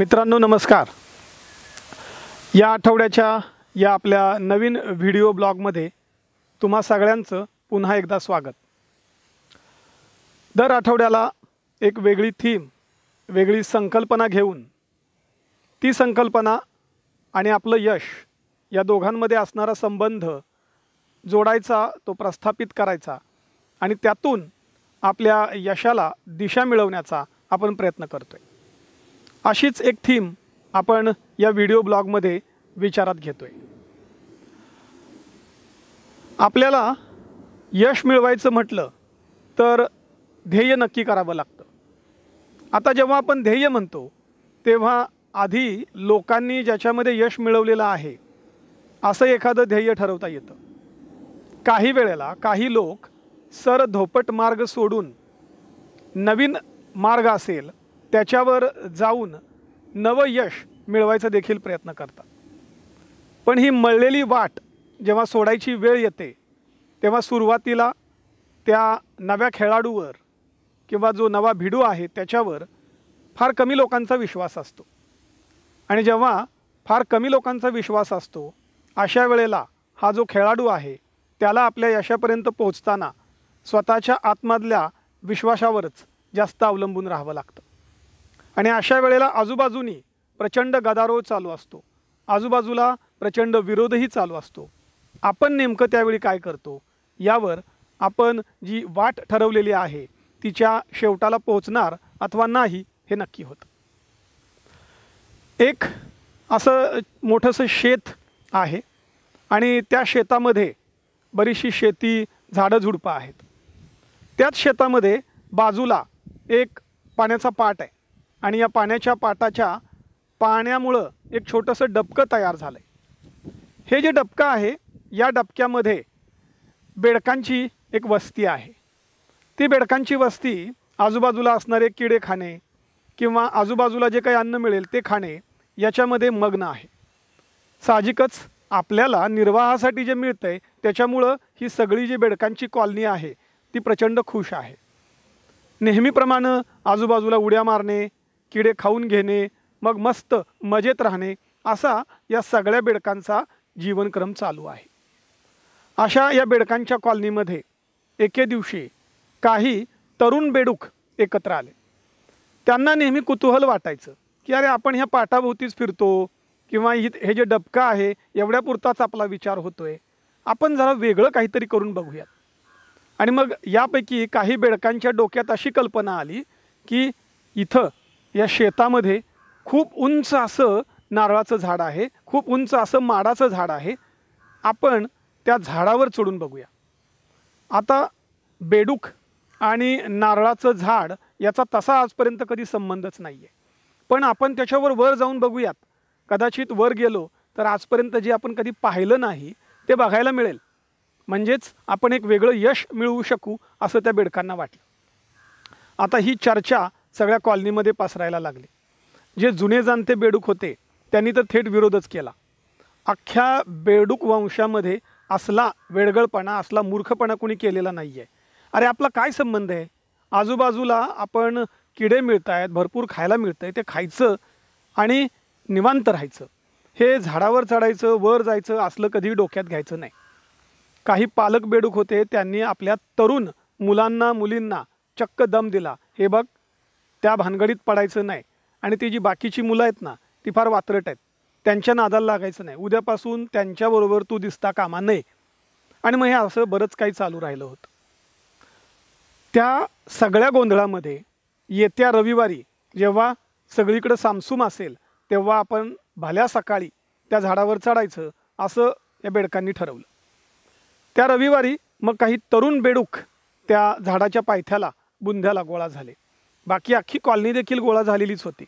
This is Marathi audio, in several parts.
मित्रांनो नमस्कार। या आठवड्याच्या या आपल्या नवीन व्हिडिओ ब्लॉगमध्ये तुम्हा सगळ्यांचं पुन्हा एकदा स्वागत। दर आठवड्याला एक वेगळी थीम, वेगळी संकल्पना घेऊन ती संकल्पना आणि आपलं यश या दोघांमध्ये असणारा संबंध जोडायचा, तो प्रस्थापित करायचा आणि त्यातून आपल्या यशाला दिशा मिळवण्याचा आपण प्रयत्न करतोय। अशीच एक थीम आपण या व्हिडिओ ब्लॉगमध्ये विचारात घेतोय। आपल्याला यश मिळवायचं म्हटलं तर ध्येय नक्की करावं लागतं। आता जेव्हा आपण ध्येय म्हणतो तेव्हा आधी लोकांनी ज्याच्यामध्ये यश मिळवलेलं आहे असं एखादं ध्येय ठरवता येतं। काही वेळेला काही लोक सरधोपट मार्ग सोडून नवीन मार्ग असेल त्याच्यावर जाऊन नवं यश मिळवायचा देखील प्रयत्न करतात। पण ही मळलेली वाट जेव्हा सोडायची वेळ येते तेव्हा सुरुवातीला त्या नव्या खेळाडूवर किंवा जो नवा भिडू आहे त्याच्यावर फार कमी लोकांचा विश्वास असतो। आणि जेव्हा फार कमी लोकांचा विश्वास असतो अशा वेळेला हा जो खेळाडू आहे त्याला आपल्या यशापर्यंत पोहोचताना स्वतःच्या आतमधल्या विश्वासावरच जास्त अवलंबून राहावं लागतं। आणि अशा वेळेला आजूबाजूनी प्रचंड गदारोळ चालू असतो, आजूबाजूला प्रचंड विरोधही चालू असतो। आपण नेमकं त्यावेळी काय करतो यावर आपण जी वाट ठरवलेली आहे तिच्या शेवटाला पोहोचणार अथवा नाही हे नक्की होतं। एक असं मोठंसं शेत आहे आणि त्या शेतामध्ये बरीचशी शेती, झाडं झुडपं आहेत। त्याच शेतामध्ये बाजूला एक पाण्याचा पाट आहे आणि या पाण्याच्या पाटाच्या पाण्यामुळं एक छोटंसं डबकं तयार झालं आहे। हे जे डबकं आहे या डबक्यामध्ये बेडकांची एक वस्ती आहे। ती बेडकांची वस्ती आजूबाजूला असणारे किडे खाणे किंवा आजूबाजूला जे काही अन्न मिळेल ते खाणे याच्यामध्ये मग्न आहे। साहजिकच आपल्याला निर्वाहासाठी जे मिळतंय त्याच्यामुळं ही सगळी जी बेडकांची कॉलनी आहे ती प्रचंड खुश आहे। नेहमीप्रमाणे आजूबाजूला उड्या मारणे, किडे खाऊन घेणे, मग मस्त मजेत राहणे असा या सगळ्या बेडकांचा जीवनक्रम चालू आहे। अशा या बेडकांच्या कॉलनीमध्ये एके दिवशी काही तरुण बेडूक एकत्र आले। त्यांना नेहमी कुतूहल वाटायचं की अरे आपण ह्या पाटाभोवतीच फिरतो किंवा हे जे डबकं आहे एवढ्यापुरताच आपला विचार होतोय, आपण जरा वेगळं काहीतरी करून बघूयात। आणि मग यापैकी काही बेडकांच्या डोक्यात अशी कल्पना आली की इथं या शेतामध्ये खूप उंच असं नारळाचं झाड आहे, खूप उंच असं माडाचं झाड आहे, आपण त्या झाडावर चढून बघूया। आता बेडूक आणि नारळाचं झाड याचा तसा आजपर्यंत कधी संबंधच नाही आहे, पण आपण त्याच्यावर वर जाऊन बघूयात। कदाचित वर गेलो तर आजपर्यंत जे आपण कधी पाहिलं नाही ते बघायला मिळेल, म्हणजेच आपण एक वेगळं यश मिळवू शकू असं त्या बेडकांना वाटलं। आता ही चर्चा सगळ्या कॉलनीमध्ये पसरायला लागली। जे जुने जाणते बेडूक होते त्यांनी तर थेट विरोधच केला। अख्ख्या बेडूक वंशामध्ये असला वेडगळपणा, असला मूर्खपणा कोणी केलेला नाही आहे। अरे आपला काय संबंध आहे? आजूबाजूला आपण किडे मिळत आहेत, भरपूर खायला मिळतं आहे, ते खायचं आणि निवांत राहायचं। हे झाडावर चढायचं, वर जायचं असलं कधी डोक्यात घ्यायचं नाही। काही पालक बेडूक होते त्यांनी आपल्या तरुण मुलांना मुलींना चक्क दम दिला, हे बघ त्या भानगडीत पडायचं नाही आणि ती जी बाकीची मुलं आहेत ना ती फार वात्रट आहेत, त्यांच्या नादाला लागायचं नाही, उद्यापासून त्यांच्याबरोबर तू दिसता कामा नये। आणि मग हे असं बरंच काही चालू राहिलं होतं। त्या सगळ्या गोंधळामध्ये येत्या रविवारी जेव्हा सगळीकडे सामसूम असेल तेव्हा आपण भल्या सकाळी त्या झाडावर चढायचं असं या बेडकांनी ठरवलं। त्या रविवारी मग काही तरुण बेडूक त्या झाडाच्या पायथ्याला बुंध्याला गोळा झाले। बाकी अख्खी कॉलनी देखील गोळा झालेलीच होती।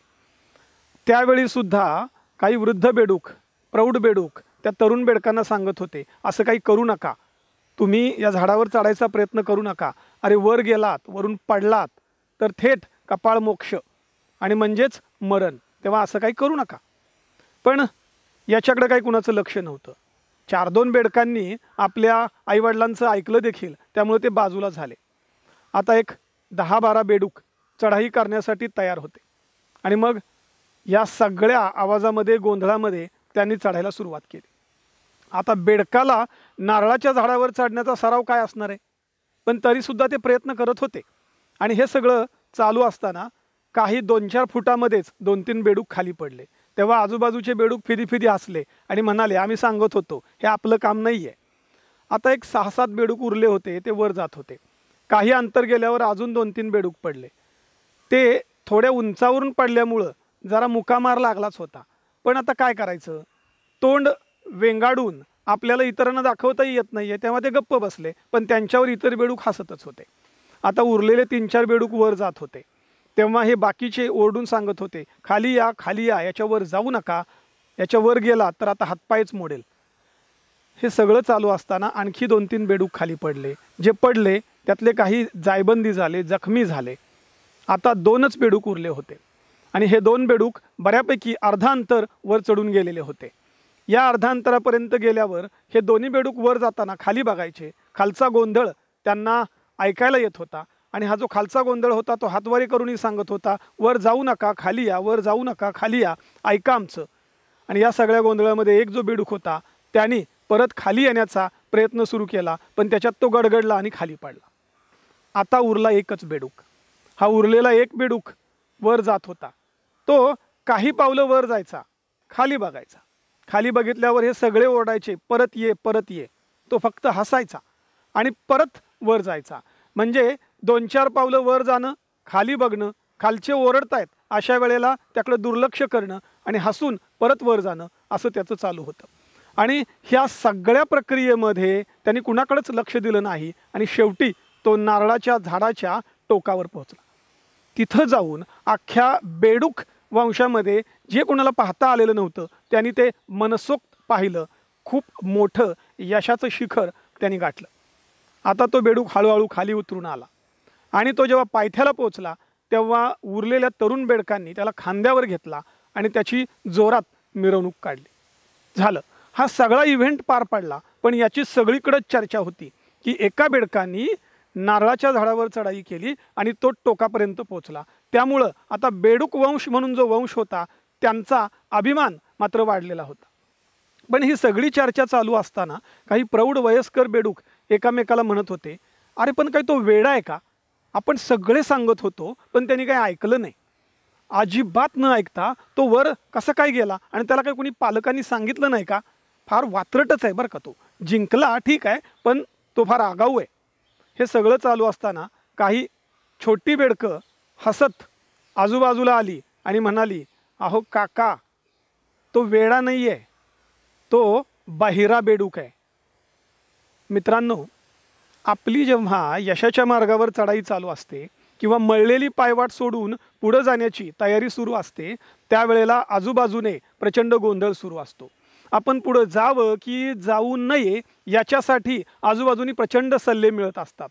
त्यावेळी सुद्धा काही वृद्ध बेडूक, प्रौढ बेडूक त्या तरुण बेडकांना सांगत होते असं काही करू नका, तुम्ही या झाडावर चढायचा प्रयत्न करू नका। अरे वर गेलात, वरून पडलात तर थेट कपाळ मोक्ष आणि म्हणजेच मरण, तेव्हा असं काही करू नका। पण याच्याकडे काही कुणाचं लक्ष नव्हतं। 4-2 बेडकांनी आपल्या आईवडिलांचं ऐकलं देखील, त्यामुळे ते बाजूला झाले। आता एक 10-12 बेडूक चढाई करण्यासाठी तयार होते आणि मग या सगळ्या आवाजामध्ये गोंधळामध्ये त्यांनी चढायला सुरुवात केली. आता बेडकाला नारळाच्या झाडावर चढण्याचा सराव काय असणार आहे, पण तरीसुद्धा ते प्रयत्न करत होते. आणि हे सगळं चालू असताना काही 2-4 फुटामध्येच 2-3 बेडूक खाली पडले. तेव्हा आजूबाजूचे बेडूक फिदी हसले आणि म्हणाले, आम्ही सांगत होतो हे आपलं काम नाही आहे. आता एक 6-7 बेडूक उरले होते, ते वर जात होते. काही अंतर गेल्यावर अजून 2-3 बेडूक पडले. ते थोड्या उंचावरून पडल्यामुळं जरा मुकामार लागलाच होता. पण आता काय करायचं, तोंड वेंगाडून आपल्याला इतरांना दाखवताही येत नाहीये, तेव्हा ते गप्प बसले. पण त्यांच्यावर इतर बेडूक हसतच होते. आता उरलेले 3-4 बेडूक वर जात होते. तेव्हा हे बाकीचे ओरडून सांगत होते, खाली या खाली या, याच्यावर जाऊ नका, याच्यावर गेला तर आता हातपायच मोडेल. हे सगळं चालू असताना आणखी 2-3 बेडूक खाली पडले. जे पडले त्यातले काही जायबंदी झाले, जखमी झाले. आता 2च बेडूक उरले होते आणि हे 2 बेडूक बऱ्यापैकी अर्धा अंतर वर चढून गेलेले होते. या अर्धा अंतरापर्यंत गेल्यावर हे दोन्ही बेडूक वर जाताना खाली बघायचे. खालचा गोंधळ त्यांना ऐकायला येत होता आणि हा जो खालचा गोंधळ होता तो हातवारी करूनही सांगत होता, वर जाऊ नका खाली या, वर जाऊ नका खाली या, ऐका आमचं. आणि या सगळ्या गोंधळामध्ये एक जो बेडूक होता त्याने परत खाली येण्याचा प्रयत्न सुरू केला, पण त्याच्यात तो गडगडला आणि खाली पडला. आता उरला एकच बेडूक. हा उरलेला एक बेडूक वर जात होता. तो काही पावलं वर जायचा, खाली बघायचा. खाली बघितल्यावर हे सगळे ओरडायचे, परत ये परत ये. तो फक्त हसायचा आणि परत वर जायचा. म्हणजे 2-4 पावलं वर जाणं, खाली बघणं, खालचे ओरडतायत अशा वेळेला त्याकडे दुर्लक्ष करणं आणि हसून परत वर जाणं, असं त्याचं चालू होतं. आणि ह्या सगळ्या प्रक्रियेमध्ये त्यांनी कुणाकडेच लक्ष दिलं नाही आणि शेवटी तो नारळाच्या झाडाच्या टोकावर पोहोचला. तिथं जाऊन अख्ख्या बेडूक वंशामध्ये जे कोणाला पाहता आलेलं नव्हतं त्यांनी ते मनसोक्त पाहिलं. खूप मोठं यशाचं शिखर त्यांनी गाठलं. आता तो बेडूक हळूहळू खाली उतरून आला आणि तो जेव्हा पायथ्याला पोहोचला तेव्हा उरलेल्या तरुण बेडकांनी त्याला खांद्यावर घेतला आणि त्याची जोरात मिरवणूक काढली. झालं, हा सगळा इव्हेंट पार पडला. पण याची सगळीकडेच चर्चा होती की एका बेडकांनी नारळाच्या झाडावर चढाई केली आणि तो टोकापर्यंत पोहोचला. त्यामुळं आता बेडूक वंश म्हणून जो वंश होता त्यांचा अभिमान मात्र वाढलेला होता. पण ही सगळी चर्चा चालू असताना काही प्रौढ वयस्कर बेडूक एकामेकाला म्हणत होते, अरे पण काही तो वेडा आहे का, आपण सगळे सांगत होतो पण त्यांनी काही ऐकलं नाही. अजिबात न ऐकता तो वर कसा काय गेला आणि त्याला काही कोणी पालकांनी सांगितलं नाही का. फार वात्रटच आहे बरं का, तो जिंकला ठीक आहे पण तो फार आगाऊ आहे. हे सगळं चालू असताना काही छोटी बेडकं हसत आजूबाजूला आली आणि म्हणाली, अहो काका, तो वेडा नाही आहे, तो बहिरा बेडूक आहे. मित्रांनो, आपली जेव्हा यशाच्या मार्गावर चढाई चालू असते किंवा मळलेली पायवाट सोडून पुढे जाण्याची तयारी सुरू असते त्यावेळेला आजूबाजूने प्रचंड गोंधळ सुरू असतो. आपण पुढे जावं की जाऊ नये याच्यासाठी आजूबाजूनी प्रचंड सल्ले मिळत असतात.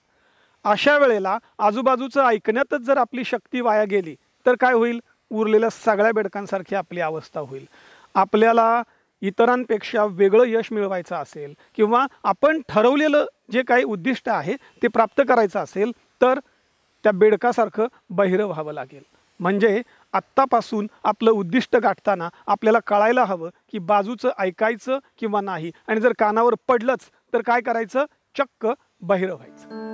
अशा वेळेला आजूबाजूचं ऐकण्यातच जर आपली शक्ती वाया गेली तर काय होईल, उरलेल्या सगळ्या बेडकांसारखी आपली अवस्था होईल. आपल्याला इतरांपेक्षा वेगळं यश मिळवायचं असेल किंवा आपण ठरवलेलं जे काही उद्दिष्ट आहे ते प्राप्त करायचं असेल तर त्या बेडकासारखं बहिरं व्हावं लागेल. म्हणजे आत्तापासून आपलं उद्दिष्ट गाठताना आपल्याला कळायला हवं की बाजूचं ऐकायचं किंवा नाही, आणि जर कानावर पडलंच तर काय करायचं, चक्क बहिरं व्हायचं.